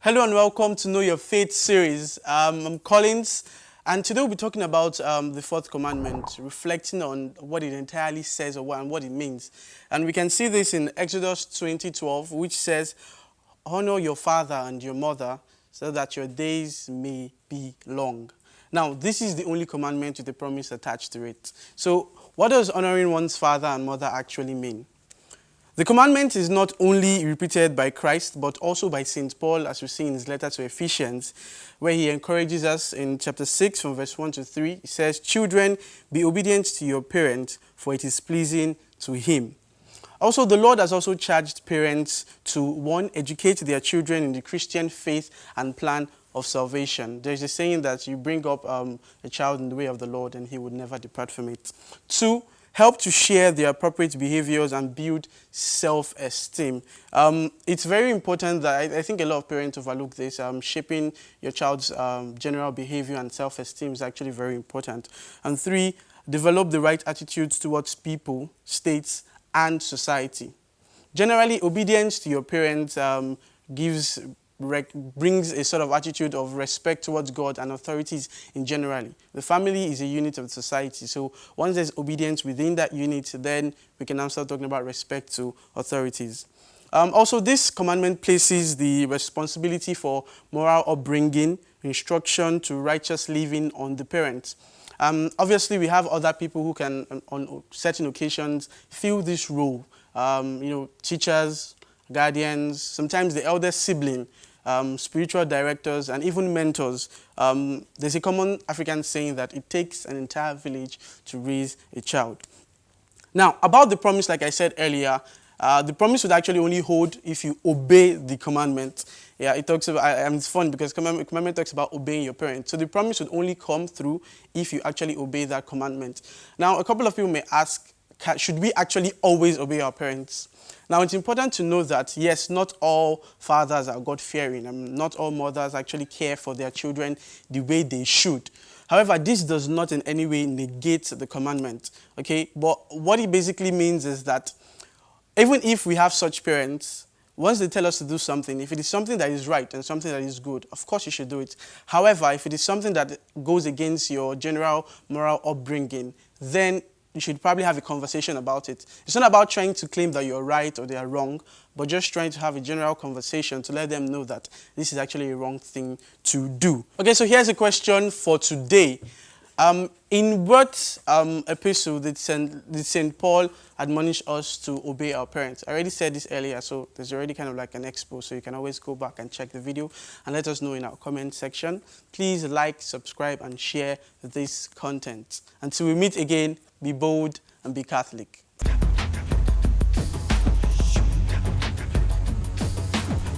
Hello and welcome to Know Your Faith series. I'm Collins, and today we'll be talking about the fourth commandment, reflecting on what it entirely says and what it means. And we can see this in Exodus 20:12, which says, "Honor your father and your mother so that your days may be long." Now, this is the only commandment with a promise attached to it. So, what does honoring one's father and mother actually mean? The commandment is not only repeated by Christ, but also by St. Paul, as we see in his letter to Ephesians, where he encourages us in chapter 6 from verse 1 to 3. He says, "Children, be obedient to your parents, for it is pleasing to him." Also, the Lord has also charged parents to, one, educate their children in the Christian faith and plan of salvation. There's a saying that you bring up a child in the way of the Lord and he would never depart from it. Two, help to share the appropriate behaviors and build self-esteem. It's very important that I think a lot of parents overlook this. Shaping your child's general behavior and self-esteem is actually very important. And three, develop the right attitudes towards people, states, and society. Generally, obedience to your parents brings a sort of attitude of respect towards God and authorities in general. The family is a unit of society. So once there's obedience within that unit, then we can now start talking about respect to authorities. Also, this commandment places the responsibility for moral upbringing, instruction to righteous living on the parents. Obviously, we have other people who can, on certain occasions, fill this role. Teachers, guardians, sometimes the eldest sibling, spiritual directors, and even mentors. There's a common African saying that it takes an entire village to raise a child. Now, about the promise, like I said earlier, the promise would actually only hold if you obey the commandment. Yeah, it talks about, and it's fun because commandment talks about obeying your parents. So the promise would only come through if you actually obey that commandment. Now, a couple of people may ask, should we actually always obey our parents? Now, it's important to know that, yes, not all fathers are God-fearing, and not all mothers actually care for their children the way they should. However, this does not in any way negate the commandment, okay? But what it basically means is that even if we have such parents, once they tell us to do something, if it is something that is right and something that is good, of course you should do it. However, if it is something that goes against your general moral upbringing, then you should probably have a conversation about it. It's not about trying to claim that you're right or they are wrong, but just trying to have a general conversation to let them know that this is actually a wrong thing to do. Okay, so here's a question for today. In what epistle did St. Paul admonish us to obey our parents? I already said this earlier, so there's already kind of like an expo, so you can always go back and check the video and let us know in our comment section. Please like, subscribe, and share this content. Until we meet again, be bold and be Catholic.